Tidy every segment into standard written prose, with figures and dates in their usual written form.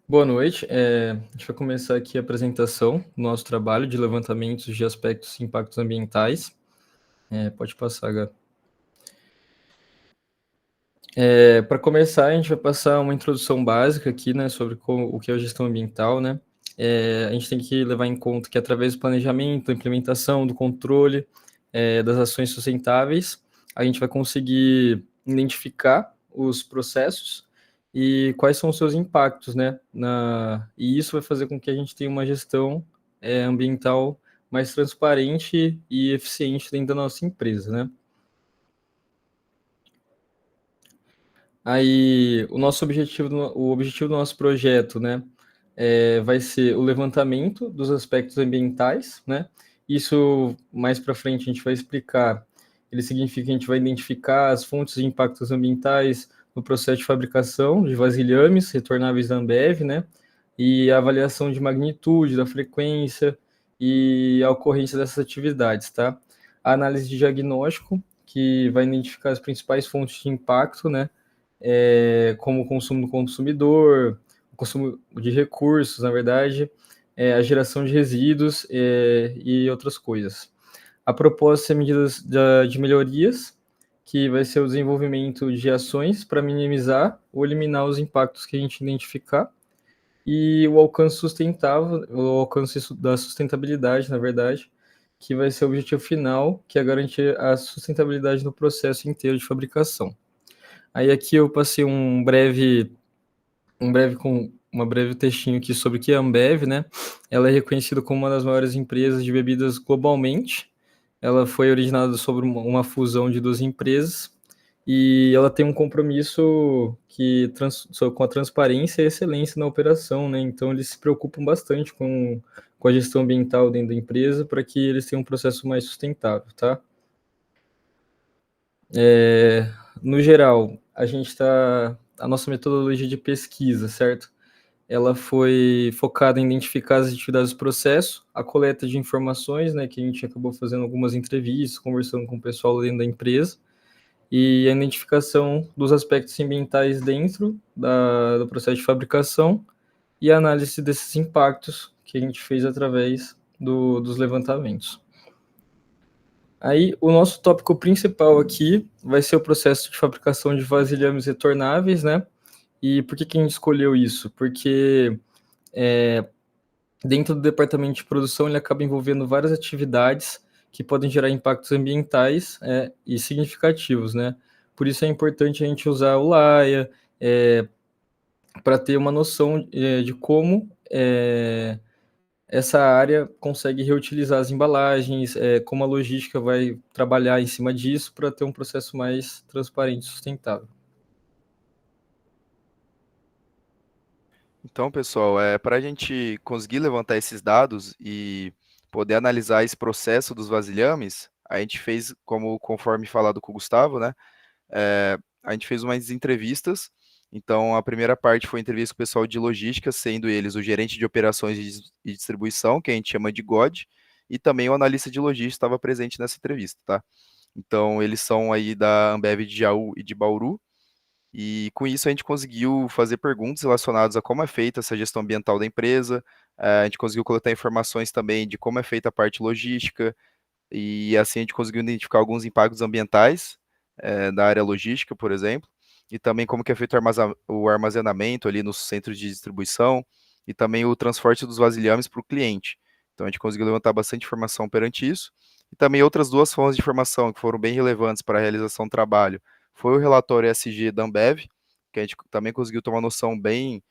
Boa noite. A gente vai começar aqui a apresentação do nosso trabalho de levantamentos de aspectos e impactos ambientais. Pode passar, Gá. Para começar, a gente vai passar uma introdução básica aqui, né, sobre o que é a gestão ambiental, né? A gente tem que levar em conta que através do planejamento, da implementação, do controle, das ações sustentáveis, a gente vai conseguir identificar os processos e quais são os seus impactos, né? E isso vai fazer com que a gente tenha uma gestão ambiental mais transparente e eficiente dentro da nossa empresa, né? Aí, o objetivo do nosso projeto, né, vai ser o levantamento dos aspectos ambientais, né? Isso mais para frente a gente vai explicar. Ele significa que a gente vai identificar as fontes de impactos ambientais no processo de fabricação de vasilhames retornáveis da Ambev, né? E a avaliação de magnitude, da frequência e a ocorrência dessas atividades, tá? A análise de diagnóstico, que vai identificar as principais fontes de impacto, né? Como o consumo do consumidor, o consumo de recursos, na verdade, a geração de resíduos e outras coisas. A proposta é medidas de melhorias, que vai ser o desenvolvimento de ações para minimizar ou eliminar os impactos que a gente identificar, e o alcance sustentável, o alcance da sustentabilidade, na verdade, que vai ser o objetivo final, que é garantir a sustentabilidade no processo inteiro de fabricação. Aí aqui eu passei uma breve textinho aqui sobre o que é a Ambev, né? Ela é reconhecida como uma das maiores empresas de bebidas globalmente. Ela foi originada sobre uma fusão de duas empresas e ela tem um compromisso com a transparência e excelência na operação, né? Então eles se preocupam bastante com a gestão ambiental dentro da empresa para que eles tenham um processo mais sustentável, tá? No geral, a nossa metodologia de pesquisa, certo? Ela foi focada em identificar as atividades do processo, a coleta de informações, né, que a gente acabou fazendo algumas entrevistas, conversando com o pessoal dentro da empresa, e a identificação dos aspectos ambientais dentro do processo de fabricação e a análise desses impactos que a gente fez através dos levantamentos. Aí, o nosso tópico principal aqui vai ser o processo de fabricação de vasilhames retornáveis, né? E por que a gente escolheu isso? Porque dentro do departamento de produção ele acaba envolvendo várias atividades que podem gerar impactos ambientais e significativos, né? Por isso é importante a gente usar o Laia para ter uma noção de como essa área consegue reutilizar as embalagens, como a logística vai trabalhar em cima disso para ter um processo mais transparente e sustentável. Então, pessoal, para a gente conseguir levantar esses dados e poder analisar esse processo dos vasilhames, a gente fez, conforme falado com o Gustavo, né? A gente fez umas entrevistas. Então, a primeira parte foi entrevista com o pessoal de logística, sendo eles o gerente de operações e distribuição, que a gente chama de GOD, e também o analista de logística estava presente nessa entrevista, tá? Então, eles são aí da Ambev de Jaú e de Bauru, e com isso a gente conseguiu fazer perguntas relacionadas a como é feita essa gestão ambiental da empresa, a gente conseguiu coletar informações também de como é feita a parte logística, e assim a gente conseguiu identificar alguns impactos ambientais da área logística, por exemplo, e também como que é feito o armazenamento ali nos centros de distribuição, e também o transporte dos vasilhames para o cliente. Então a gente conseguiu levantar bastante informação perante isso, e também outras duas fontes de informação que foram bem relevantes para a realização do trabalho foi o relatório ESG da Ambev, que a gente também conseguiu ter uma noção bem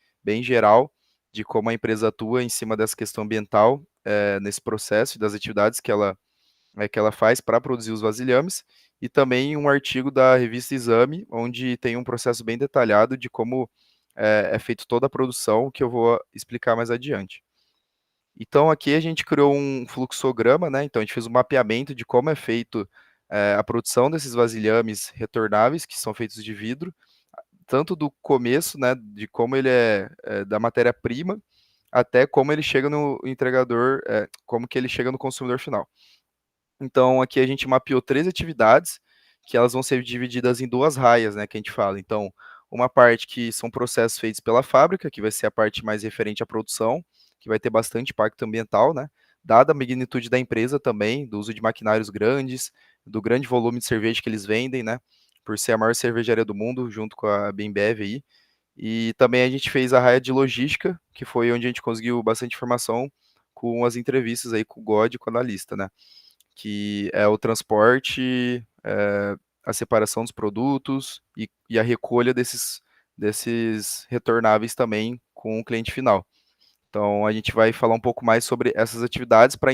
geral de como a empresa atua em cima dessa questão ambiental nesse processo e das atividades que ela faz para produzir os vasilhames, e também um artigo da revista Exame, onde tem um processo bem detalhado de como é feito toda a produção, que eu vou explicar mais adiante. Então, aqui a gente criou um fluxograma, né? Então, a gente fez um mapeamento de como é feito a produção desses vasilhames retornáveis, que são feitos de vidro, tanto do começo, né, de como ele é da matéria-prima, até como ele chega no entregador, como que ele chega no consumidor final. Então, aqui a gente mapeou 3 atividades, que elas vão ser divididas em 2 raias, né, que a gente fala. Então, uma parte que são processos feitos pela fábrica, que vai ser a parte mais referente à produção, que vai ter bastante impacto ambiental, né? Dada a magnitude da empresa também, do uso de maquinários grandes, do grande volume de cerveja que eles vendem, né? Por ser a maior cervejaria do mundo, junto com a Bembev aí. E também a gente fez a raia de logística, que foi onde a gente conseguiu bastante informação com as entrevistas aí com o God, com o analista, né? Que é o transporte, a separação dos produtos e a recolha desses retornáveis também com o cliente final. Então, a gente vai falar um pouco mais sobre essas atividades para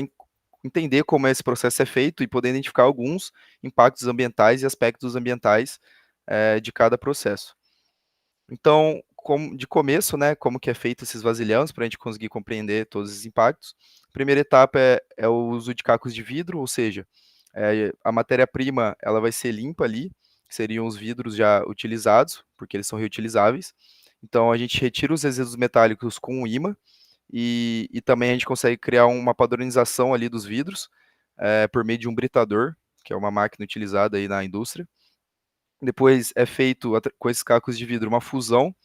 entender como esse processo é feito e poder identificar alguns impactos ambientais e aspectos ambientais de cada processo. Então, de começo, né, como que é feito esses vasilhames para a gente conseguir compreender todos os impactos. A primeira etapa é o uso de cacos de vidro, ou seja, a matéria-prima ela vai ser limpa ali, que seriam os vidros já utilizados, porque eles são reutilizáveis. Então, a gente retira os resíduos metálicos com um ímã e também a gente consegue criar uma padronização ali dos vidros por meio de um britador, que é uma máquina utilizada aí na indústria. Depois é feito com esses cacos de vidro uma fusão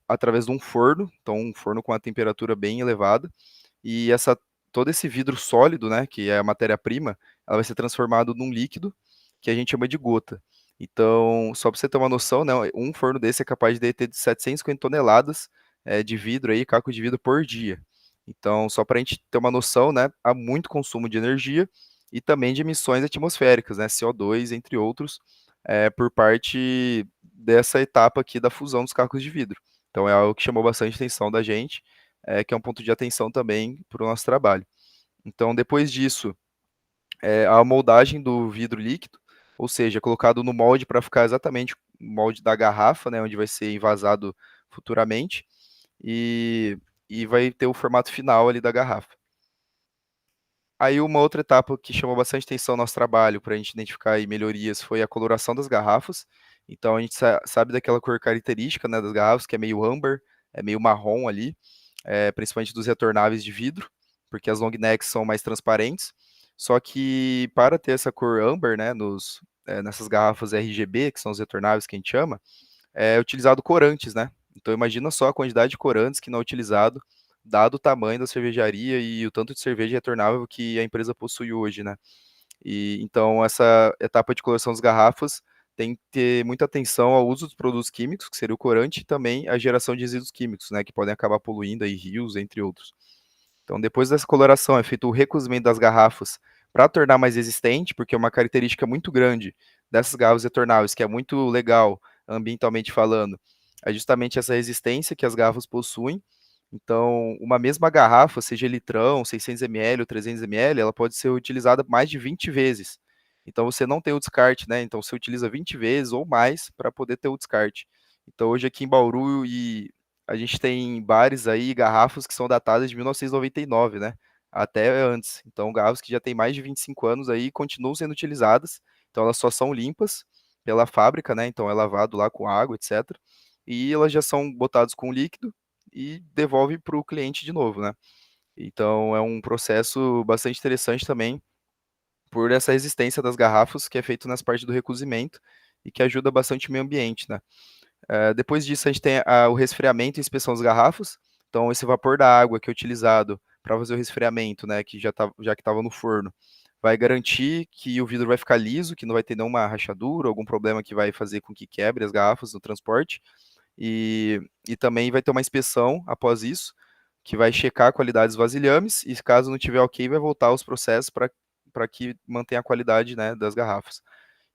através de um forno, então um forno com uma temperatura bem elevada, e todo esse vidro sólido, né, que é a matéria-prima, ela vai ser transformado num líquido que a gente chama de gota. Então, só para você ter uma noção, né, um forno desse é capaz de derreter de 750 toneladas de vidro aí, caco de vidro por dia. Então, só para a gente ter uma noção, né, há muito consumo de energia e também de emissões atmosféricas, né, CO2, entre outros, por parte dessa etapa aqui da fusão dos cacos de vidro. Então, é algo que chamou bastante atenção da gente, que é um ponto de atenção também para o nosso trabalho. Então, depois disso, a moldagem do vidro líquido, ou seja, colocado no molde para ficar exatamente o molde da garrafa, né, onde vai ser envasado futuramente, e vai ter o formato final ali da garrafa. Aí uma outra etapa que chamou bastante atenção no nosso trabalho para a gente identificar aí melhorias foi a coloração das garrafas. Então a gente sabe daquela cor característica, né, das garrafas, que é meio âmbar, é meio marrom ali, principalmente dos retornáveis de vidro, porque as long necks são mais transparentes. Só que para ter essa cor âmbar, né, nessas garrafas RGB, que são os retornáveis que a gente chama, é utilizado corantes, né? Então imagina só a quantidade de corantes que não é utilizado, dado o tamanho da cervejaria e o tanto de cerveja retornável que a empresa possui hoje, né? E então essa etapa de coloração das garrafas tem que ter muita atenção ao uso dos produtos químicos, que seria o corante, e também a geração de resíduos químicos, né, que podem acabar poluindo aí rios, entre outros. Então, depois dessa coloração, é feito o recozimento das garrafas para tornar mais resistente, porque é uma característica muito grande dessas garrafas retornáveis, que é muito legal ambientalmente falando, é justamente essa resistência que as garrafas possuem. Então, uma mesma garrafa, seja litrão, 600 ml ou 300 ml, ela pode ser utilizada mais de 20 vezes. Então, você não tem o descarte, né? Então, você utiliza 20 vezes ou mais para poder ter o descarte. Então, hoje aqui em Bauru a gente tem bares aí, garrafas que são datadas de 1999, né? Até antes. Então, garrafas que já têm mais de 25 anos aí continuam sendo utilizadas. Então, elas só são limpas pela fábrica, né? Então, é lavado lá com água, etc. E elas já são botadas com líquido e devolve para o cliente de novo, né? Então, é um processo bastante interessante também por essa resistência das garrafas que é feito nas partes do recozimento e que ajuda bastante o meio ambiente, né? Depois disso, a gente tem o resfriamento e inspeção das garrafas. Então, esse vapor da água que é utilizado para fazer o resfriamento, né, que já que estava no forno, vai garantir que o vidro vai ficar liso, que não vai ter nenhuma rachadura, algum problema que vai fazer com que quebre as garrafas no transporte. E também vai ter uma inspeção após isso, que vai checar a qualidade dos vasilhames, e caso não tiver ok, vai voltar aos processos para que mantenha a qualidade, né, das garrafas.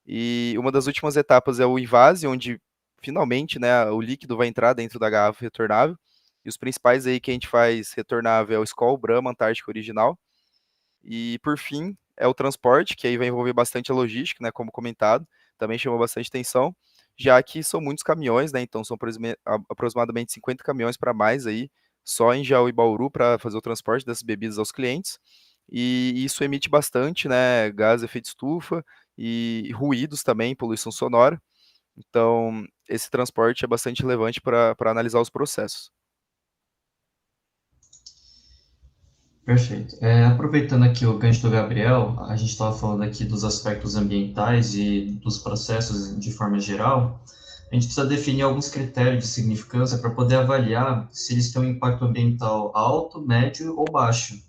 E uma das últimas etapas é o invase, onde finalmente, né, o líquido vai entrar dentro da garrafa retornável. E os principais aí que a gente faz retornável é o Skol, Brahma, Antártica Original. E por fim, é o transporte, que aí vai envolver bastante a logística, né, como comentado, também chamou bastante atenção, já que são muitos caminhões, né, então são aproximadamente 50 caminhões para mais aí, só em Jaú e Bauru para fazer o transporte dessas bebidas aos clientes. E isso emite bastante, né, gás de efeito estufa e ruídos também, poluição sonora. Então, esse transporte é bastante relevante para analisar os processos. Perfeito. Aproveitando aqui o gancho do Gabriel, a gente estava falando aqui dos aspectos ambientais e dos processos de forma geral. a gente precisa definir alguns critérios de significância para poder avaliar se eles têm um impacto ambiental alto, médio ou baixo.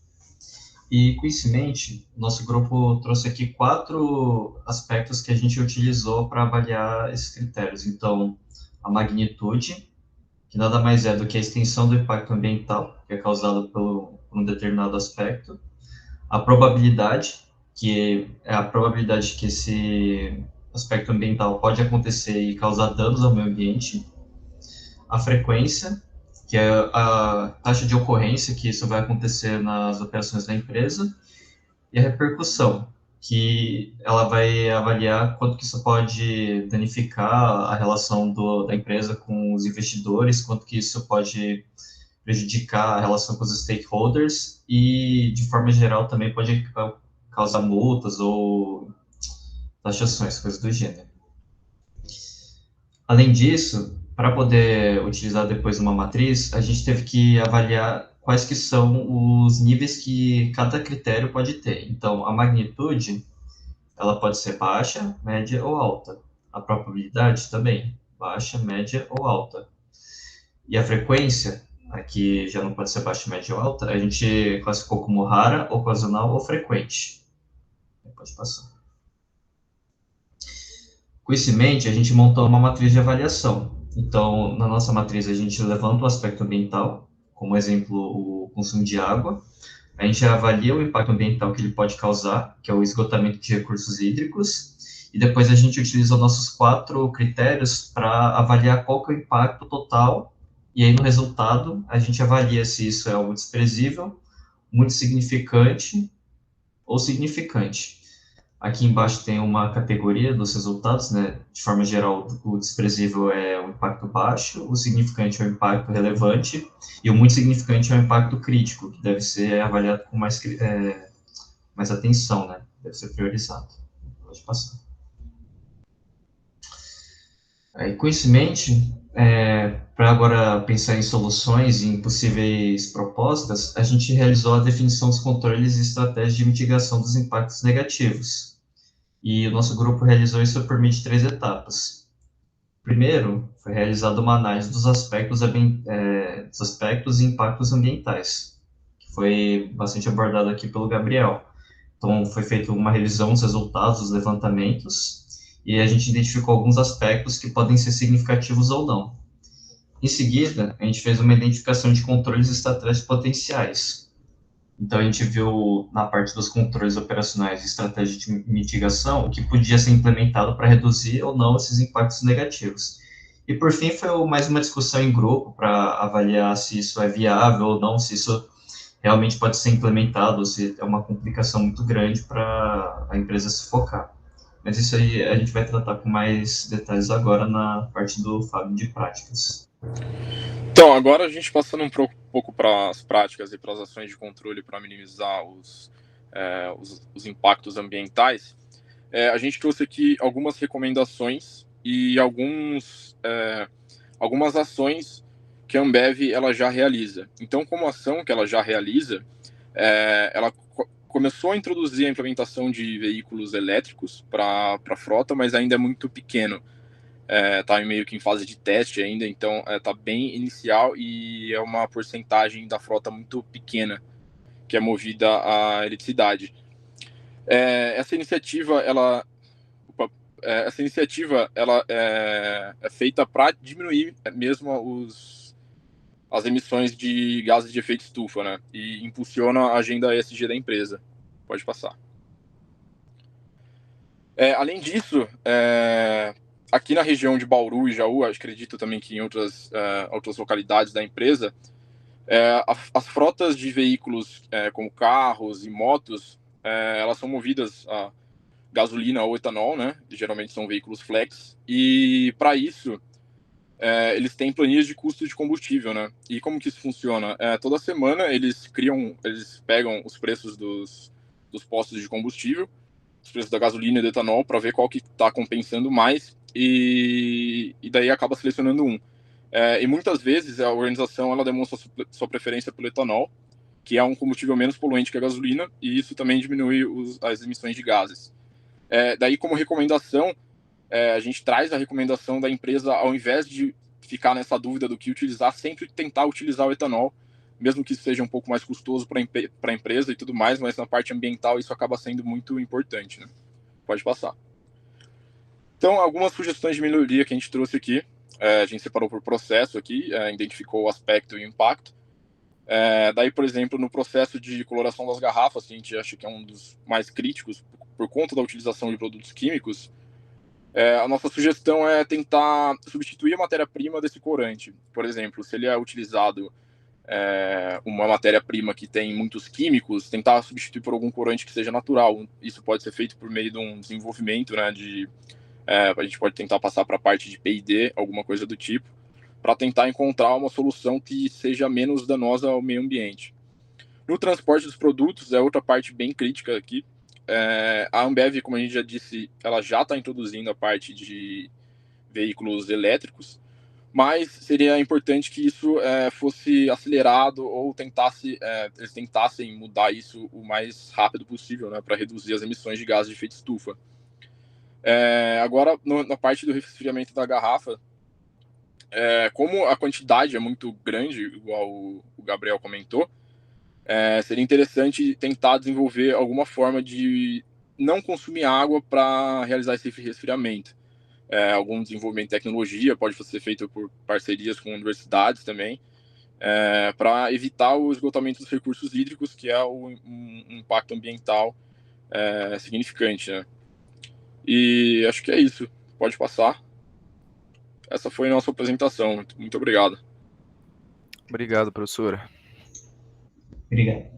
E, com isso em mente, nosso grupo trouxe aqui 4 aspectos que a gente utilizou para avaliar esses critérios. Então, a magnitude, que nada mais é do que a extensão do impacto ambiental, que é causado por um determinado aspecto. A probabilidade, que é a probabilidade que esse aspecto ambiental pode acontecer e causar danos ao meio ambiente. A frequência, que é a taxa de ocorrência que isso vai acontecer nas operações da empresa, e a repercussão, que ela vai avaliar quanto que isso pode danificar a relação da empresa com os investidores, quanto que isso pode prejudicar a relação com os stakeholders e, de forma geral, também pode causar multas ou taxações, coisas do gênero. Além disso, para poder utilizar depois uma matriz, a gente teve que avaliar quais que são os níveis que cada critério pode ter. Então, a magnitude, ela pode ser baixa, média ou alta. A probabilidade também, baixa, média ou alta. E a frequência, aqui já não pode ser baixa, média ou alta, a gente classificou como rara, ocasional ou frequente. Pode passar. Com isso em mente, a gente montou uma matriz de avaliação. Então, na nossa matriz, a gente levanta o aspecto ambiental, como exemplo, o consumo de água. A gente avalia o impacto ambiental que ele pode causar, que é o esgotamento de recursos hídricos, e depois a gente utiliza os nossos 4 critérios para avaliar qual que é o impacto total, e aí no resultado a gente avalia se isso é algo desprezível, muito significante ou significante. Aqui embaixo tem uma categoria dos resultados, né? De forma geral, o desprezível é o impacto baixo, o significante é o impacto relevante, e o muito significante é o impacto crítico, que deve ser avaliado com mais atenção, né? Deve ser priorizado. Pode passar. Aí, com isso em mente, para agora pensar em soluções e em possíveis propostas, a gente realizou a definição dos controles e estratégias de mitigação dos impactos negativos. E o nosso grupo realizou isso por meio de 3 etapas. Primeiro, foi realizada uma análise dos aspectos e impactos ambientais, que foi bastante abordado aqui pelo Gabriel. Então, foi feita uma revisão dos resultados dos levantamentos e a gente identificou alguns aspectos que podem ser significativos ou não. Em seguida, a gente fez uma identificação de controles e estratégias potenciais. Então, a gente viu na parte dos controles operacionais e estratégia de mitigação o que podia ser implementado para reduzir ou não esses impactos negativos. E, por fim, foi mais uma discussão em grupo para avaliar se isso é viável ou não, se isso realmente pode ser implementado, ou se é uma complicação muito grande para a empresa se focar. Mas isso aí a gente vai tratar com mais detalhes agora na parte do Fábio de práticas. Então, agora a gente passando um pouco para as práticas e para as ações de controle para minimizar os impactos ambientais, a gente trouxe aqui algumas recomendações e algumas ações que a Ambev ela já realiza. Então, como ação que ela já realiza, ela começou a introduzir a implementação de veículos elétricos para a frota, mas ainda é muito pequeno. Está meio que em fase de teste ainda, então está bem inicial e é uma porcentagem da frota muito pequena que é movida a eletricidade. Essa iniciativa ela é feita para diminuir mesmo as emissões de gases de efeito estufa, né? E impulsiona a agenda ESG da empresa. Pode passar. Além disso, aqui na região de Bauru e Jaú, acredito também que em outras localidades da empresa, as frotas de veículos como carros e motos, elas são movidas a gasolina ou etanol, né? Geralmente são veículos flex, e para isso eles têm planilhas de custo de combustível, né? E como que isso funciona? Toda semana eles pegam os preços dos postos de combustível, os preços da gasolina e do etanol, para ver qual que está compensando mais, e daí acaba selecionando um. E muitas vezes a organização ela demonstra sua preferência pelo etanol, que é um combustível menos poluente que a gasolina, e isso também diminui as emissões de gases. Daí, como recomendação, a gente traz a recomendação da empresa, ao invés de ficar nessa dúvida do que utilizar, sempre tentar utilizar o etanol, mesmo que isso seja um pouco mais custoso para a empresa e tudo mais, mas na parte ambiental isso acaba sendo muito importante, né? Pode passar. Então, algumas sugestões de melhoria que a gente trouxe aqui, a gente separou por processo aqui, identificou o aspecto e o impacto. Daí, por exemplo, no processo de coloração das garrafas, que a gente acha que é um dos mais críticos por conta da utilização de produtos químicos, a nossa sugestão é tentar substituir a matéria-prima desse corante. Por exemplo, se ele é utilizado uma matéria-prima que tem muitos químicos, tentar substituir por algum corante que seja natural. Isso pode ser feito por meio de um desenvolvimento, né, a gente pode tentar passar para a parte de P&D, alguma coisa do tipo, para tentar encontrar uma solução que seja menos danosa ao meio ambiente. No transporte dos produtos, é outra parte bem crítica aqui. A Ambev, como a gente já disse, ela já está introduzindo a parte de veículos elétricos, mas seria importante que isso fosse acelerado ou eles tentassem mudar isso o mais rápido possível, né, para reduzir as emissões de gases de efeito estufa. Agora, na parte do resfriamento da garrafa, como a quantidade é muito grande, igual o Gabriel comentou, seria interessante tentar desenvolver alguma forma de não consumir água para realizar esse resfriamento. Algum desenvolvimento de tecnologia pode ser feito por parcerias com universidades também, para evitar o esgotamento dos recursos hídricos, que é um impacto ambiental significante, né? E acho que é isso. Pode passar. Essa foi a nossa apresentação. Muito obrigado. Obrigado, professora. Obrigado.